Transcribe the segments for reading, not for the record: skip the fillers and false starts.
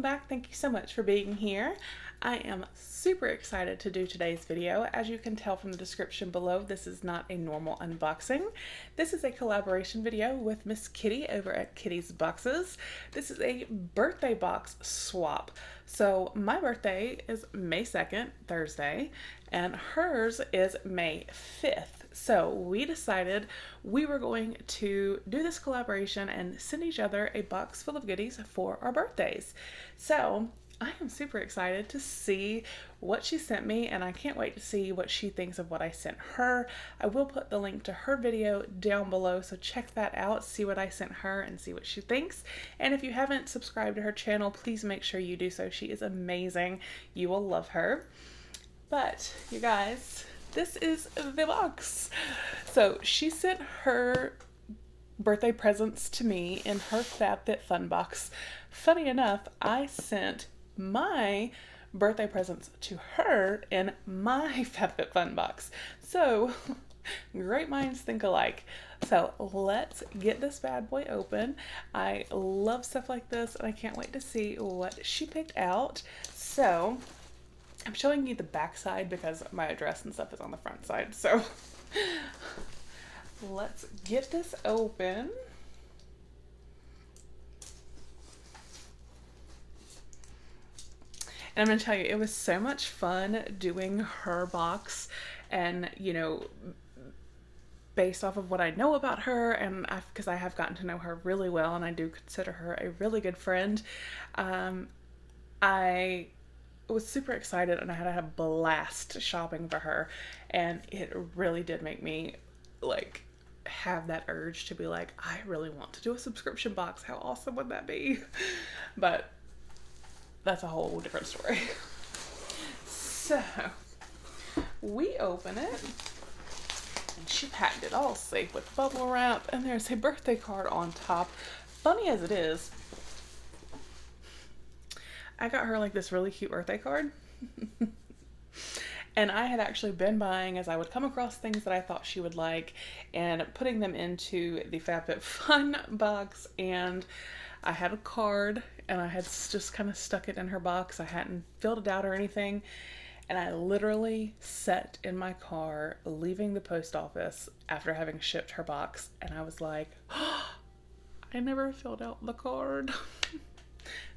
back. Thank you so much for being here. I am super excited to do today's video. As you can tell from the description below, this is not a normal unboxing. This is a collaboration video with Miss Kitty over at Kitty's Boxes. This is a birthday box swap. So my birthday is May 2nd, Thursday, and hers is May 5th. So we decided we were going to do this collaboration and send each other a box full of goodies for our birthdays. So I am super excited to see what she sent me, and I can't wait to see what she thinks of what I sent her. I will put the link to her video down below, so check that out, see what I sent her, and see what she thinks. And if you haven't subscribed to her channel, please make sure you do so. She is amazing. You will love her. But you guys, this is the box. So she sent her birthday presents to me in her FabFitFun box. Funny enough, I sent my birthday presents to her in my FabFitFun box. So great minds think alike. So let's get this bad boy open. I love stuff like this, and I can't wait to see what she picked out. So I'm showing you the back side because my address and stuff is on the front side. So let's get this open. And I'm going to tell you, it was so much fun doing her box, and, you know, based off of what I know about her, and because I have gotten to know her really well, and I do consider her a really good friend, I was super excited, and I had a blast shopping for her, and it really did make me like have that urge to be like, I really want to do a subscription box. How awesome would that be? But that's a whole different story. So we open it, and she packed it all safe with bubble wrap, and there's a birthday card on top. Funny as it is, I got her like this really cute birthday card. And I had actually been buying, as I would come across things that I thought she would like, and putting them into the FabFitFun box. And I had a card, and I had just kind of stuck it in her box. I hadn't filled it out or anything. And I literally sat in my car leaving the post office after having shipped her box. And I was like, oh, I never filled out the card.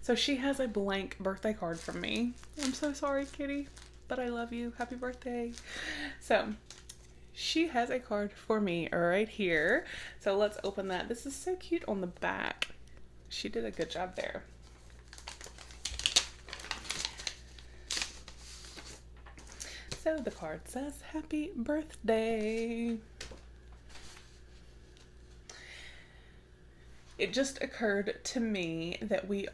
So she has a blank birthday card from me. I'm so sorry, Kitty, but I love you. Happy birthday. So she has a card for me right here. So let's open that. This is so cute on the back. She did a good job there. So the card says, happy birthday. It just occurred to me that we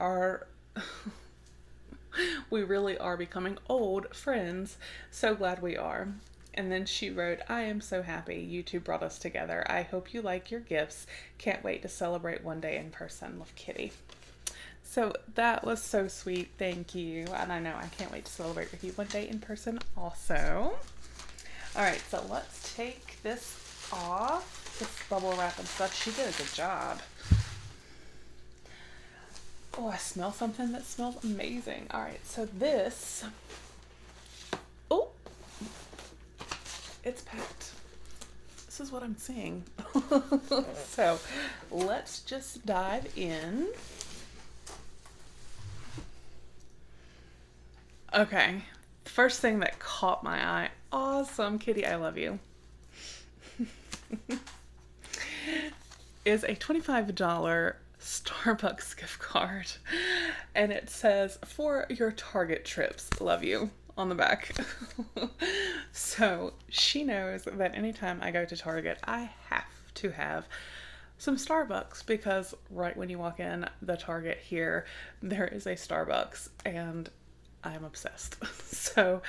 really are becoming old friends. So glad we are. And then she wrote, I am so happy you two brought us together. I hope you like your gifts. Can't wait to celebrate one day in person with Kitty. So that was so sweet. Thank you. And I know I can't wait to celebrate with you one day in person also. All right, so let's take this off. This bubble wrap and stuff. She did a good job. Oh, I smell something that smells amazing. All right, so this, oh, it's packed. This is what I'm seeing. So let's just dive in. Okay, first thing that caught my eye. Awesome, Kitty, I love you. Is a $25 Starbucks gift card, and it says, for your Target trips, love you, on the back. So she knows that anytime I go to Target, I have to have some Starbucks, because right when you walk in the Target here, there is a Starbucks, and I'm obsessed. So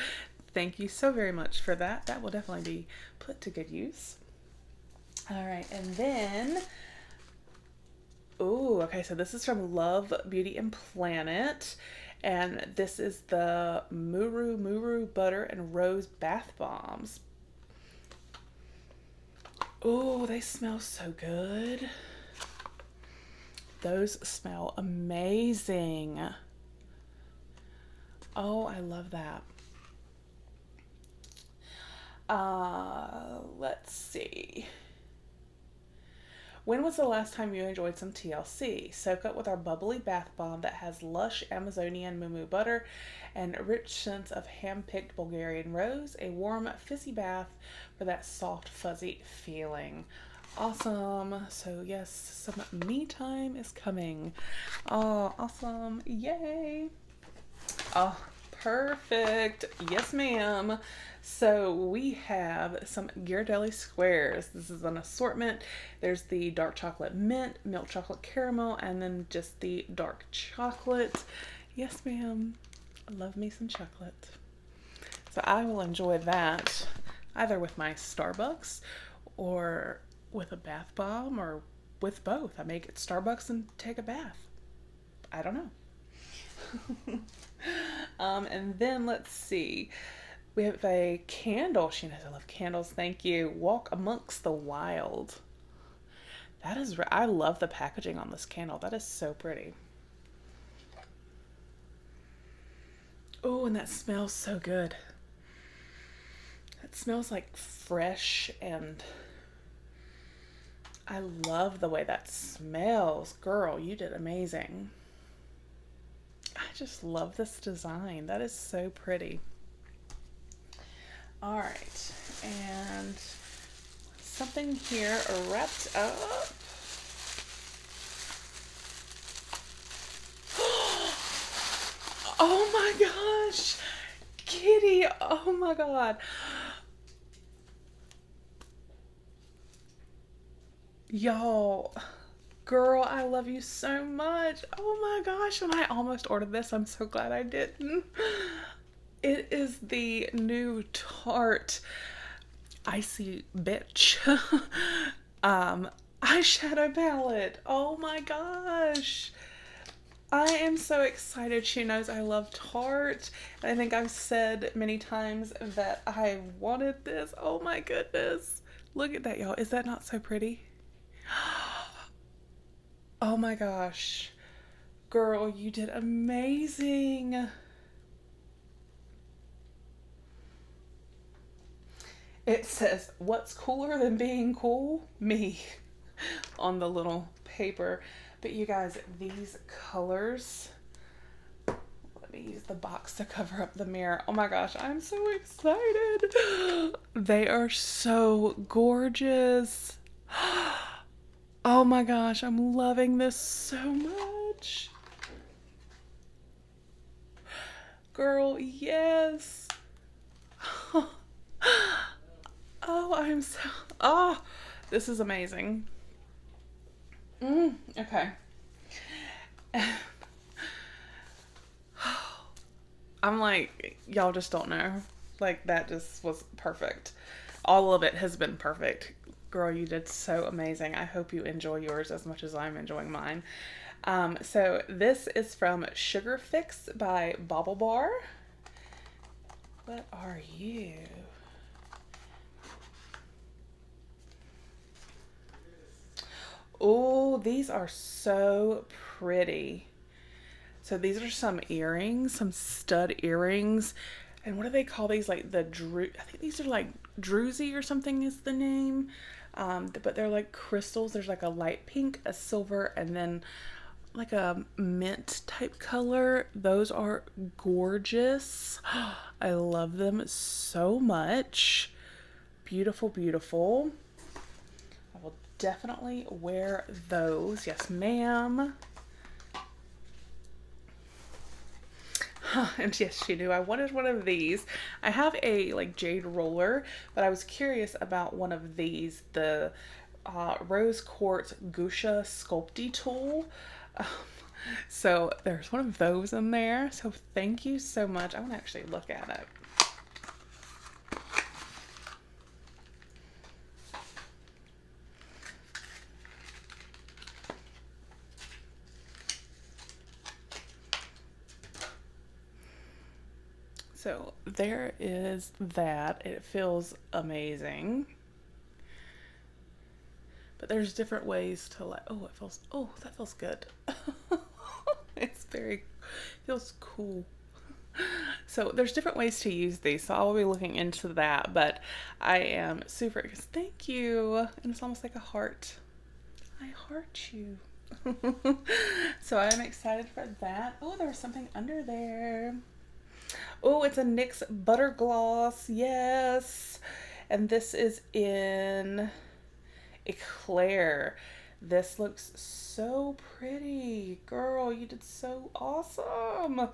thank you so very much for that. That will definitely be put to good use. All right, and then oh, okay, so this is from Love, Beauty, and Planet, and this is the Muru Butter and Rose Bath Bombs. Oh, they smell so good. Those smell amazing. Oh, I love that. Let's see. When was the last time you enjoyed some TLC? Soak up with our bubbly bath bomb that has lush Amazonian mumu butter and rich scents of hand-picked Bulgarian rose. A warm, fizzy bath for that soft, fuzzy feeling. Awesome. So yes, some me time is coming. Oh, awesome. Yay. Oh, perfect. Yes, ma'am. So we have some Ghirardelli squares. This is an assortment. There's the dark chocolate mint, milk chocolate caramel, and then just the dark chocolate. Yes, ma'am. I love me some chocolate. So I will enjoy that either with my Starbucks or with a bath bomb or with both. I may get Starbucks and take a bath. I don't know. And then let's see. We have a candle. She knows I love candles. Thank you. Walk Amongst the Wild. That is, I love the packaging on this candle. That is so pretty. Oh, and that smells so good. It smells like fresh, and I love the way that smells. Girl, you did amazing. I just love this design. That is so pretty. All right, and something here wrapped up. Oh my gosh, Kitty, oh my God. Y'all, girl, I love you so much. Oh my gosh, and I almost ordered this. I'm so glad I didn't. It is the new Tarte Icy Bitch eyeshadow palette. Oh my gosh. I am so excited. She knows I love Tarte. I think I've said many times that I wanted this. Oh my goodness. Look at that, y'all. Is that not so pretty? Oh my gosh. Girl, you did amazing. It says, "What's cooler than being cool? Me," on the little paper. But you guys, these colors, let me use the box to cover up the mirror. Oh my gosh, I'm so excited. They are so gorgeous. Oh my gosh, I'm loving this so much. Girl, yes. Oh, I'm so, oh, this is amazing. Okay. I'm like, y'all just don't know. Like, that just was perfect. All of it has been perfect. Girl, you did so amazing. I hope you enjoy yours as much as I'm enjoying mine. So this is from Sugar Fix by Bobble Bar. What are you? Oh, these are so pretty. So these are some earrings, some stud earrings. And what do they call these? Like the I think these are like druzy or something is the name. But they're like crystals. There's like a light pink, a silver, and then like a mint type color. Those are gorgeous. I love them so much. Beautiful, beautiful. I will definitely wear those. Yes, ma'am. And yes, she knew I wanted one of these. I have a like jade roller, but I was curious about one of these, the rose quartz Gusha Sculpty tool. So there's one of those in there. So thank you so much. I want to actually look at it. So there is that. It feels amazing. But there's different ways to like, oh, it feels, oh, that feels good. It's very, feels cool. So there's different ways to use these, so I'll be looking into that, but I am super excited. Thank you. And it's almost like a heart. I heart you. So I'm excited for that. Oh, there was something under there. Oh, it's a NYX Butter Gloss. Yes. And this is in Eclair. This looks so pretty. Girl, you did so awesome.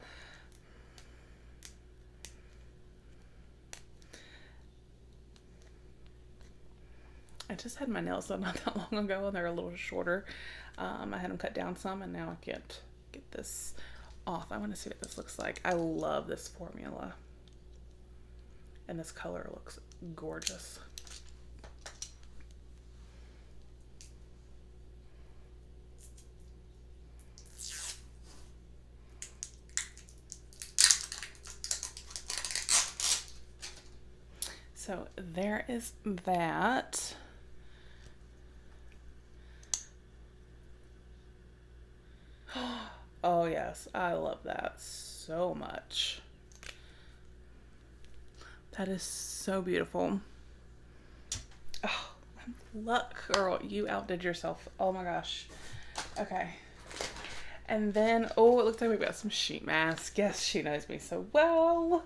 I just had my nails done not that long ago and they're a little shorter. I had them cut down some and now I can't get this off. I want to see what this looks like. I love this formula. And this color looks gorgeous. So there is that. Oh yes, I love that so much. That is so beautiful. Oh, look, girl, you outdid yourself. Oh my gosh. Okay. And then, oh, it looks like we've got some sheet mask. Yes, she knows me so well.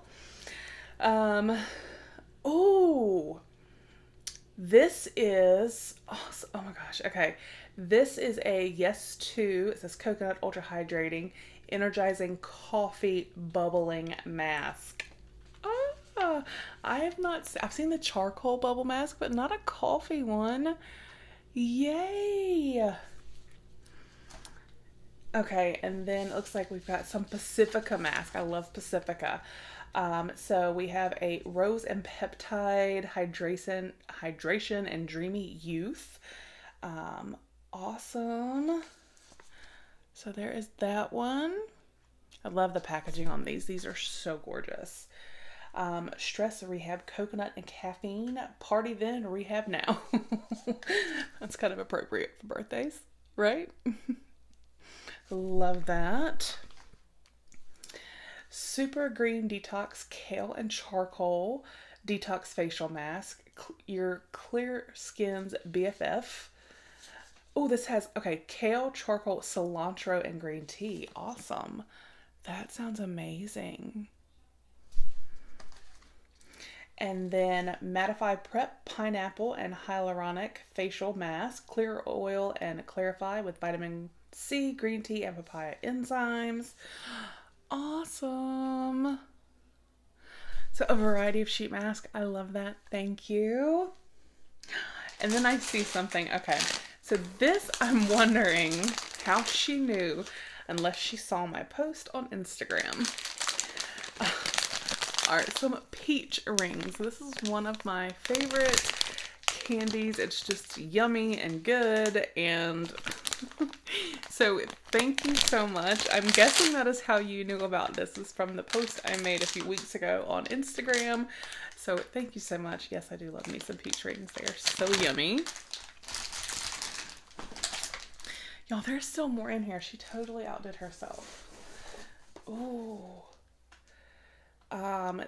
Oh, this is, oh my gosh. Okay. This is a Yes To, it says coconut ultra hydrating, energizing coffee bubbling mask. I have not, I've seen the charcoal bubble mask, but not a coffee one. Yay. Okay, and then it looks like we've got some Pacifica mask. I love Pacifica. So we have a rose and peptide hydration and dreamy youth. Awesome. So there is that one. I love the packaging on these. These are so gorgeous. Stress rehab, coconut and caffeine. Party then, rehab now. That's kind of appropriate for birthdays, right? Love that. Super green detox kale and charcoal detox facial mask. Your clear skin's BFF. Oh, this has, okay, kale, charcoal, cilantro, and green tea. Awesome. That sounds amazing. And then Mattify Prep Pineapple and Hyaluronic Facial Mask. Clear oil and clarify with vitamin C, green tea, and papaya enzymes. Awesome. So a variety of sheet mask. I love that. Thank you. And then I see something. Okay. So this, I'm wondering how she knew unless she saw my post on Instagram. All right, some peach rings. This is one of my favorite candies. It's just yummy and good. And so thank you so much. I'm guessing that is how you knew about this. This is from the post I made a few weeks ago on Instagram. So thank you so much. Yes, I do love me some peach rings. They are so yummy. Y'all, there's still more in here. She totally outdid herself. Ooh.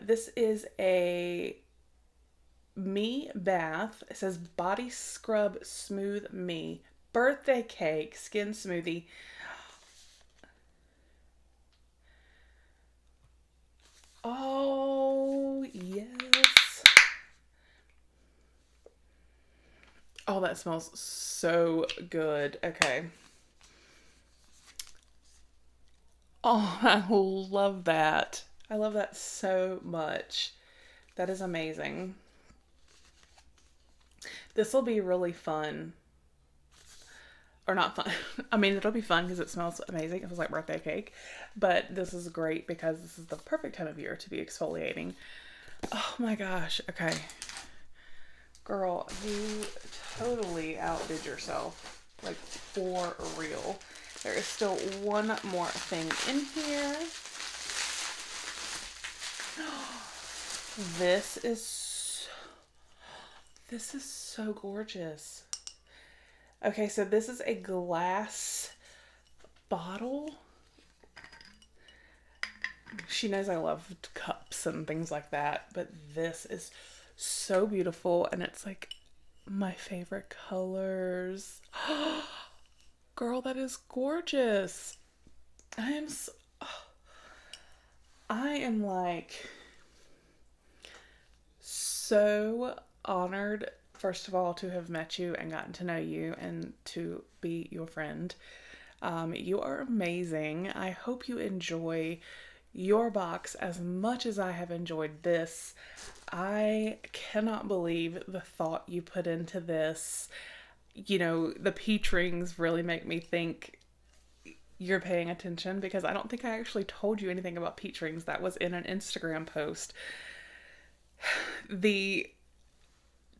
This is a Me bath. It says body scrub smooth me. Birthday cake, skin smoothie. Oh, yes. Oh, that smells so good. Okay. Oh, I love that. I love that so much. That is amazing. This will be really fun. Or not fun. I mean, it'll be fun because it smells amazing. It was like birthday cake. But this is great because this is the perfect time of year to be exfoliating. Oh my gosh. Okay. Girl, you totally outdid yourself. Like, for real. There is still one more thing in here. This is so gorgeous. Okay, so this is a glass bottle. she knows I love cups and things like that, but this is so beautiful and it's like my favorite colors. Girl, that is gorgeous. I am so, I am like so honored, first of all, to have met you and gotten to know you and to be your friend. You are amazing. I hope you enjoy your box as much as I have enjoyed this. I cannot believe the thought you put into this. You know, the peach rings really make me think you're paying attention, because I don't think I actually told you anything about peach rings. That was in an Instagram post. The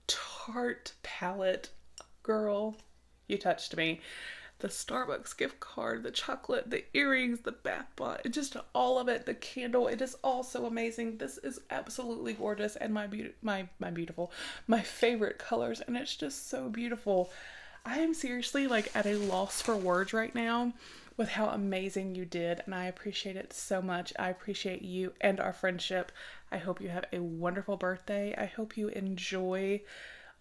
tart palette, girl, you touched me. The Starbucks gift card, the chocolate, the earrings, the bath bomb, just all of it, the candle, it is all so amazing. This is absolutely gorgeous and my favorite colors, and it's just so beautiful. I am seriously like at a loss for words right now with how amazing you did, and I appreciate it so much. I appreciate you and our friendship. I hope you have a wonderful birthday. I hope you enjoy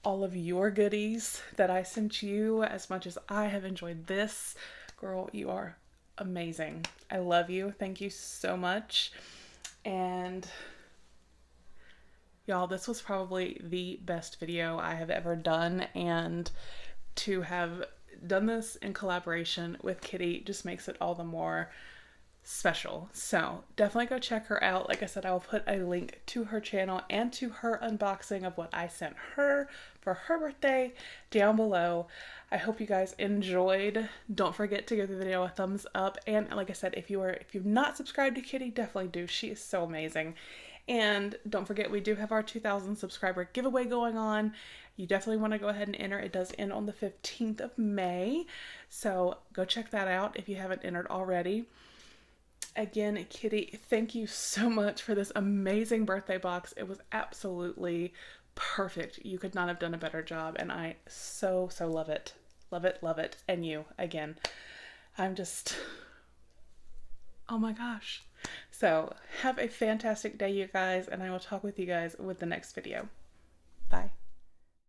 all of your goodies that I sent you as much as I have enjoyed this. Girl, you are amazing. I love you. Thank you so much. And y'all, this was probably the best video I have ever done, and to have done this in collaboration with Kitty just makes it all the more special. So definitely go check her out. Like I said, I will put a link to her channel and to her unboxing of what I sent her for her birthday down below. I hope you guys enjoyed. Don't forget to give the video a thumbs up, and like I said, if you've not subscribed to Kitty, definitely do. She is so amazing. And don't forget, we do have our 2,000 subscriber giveaway going on. You definitely want to go ahead and enter. It does end on the 15th of May. So go check that out if you haven't entered already. Again, Kitty, thank you so much for this amazing birthday box. It was absolutely perfect. You could not have done a better job, and I so love it. Love it, love it. And you, again, I'm just, oh my gosh. So have a fantastic day, you guys, and I will talk with you guys with the next video.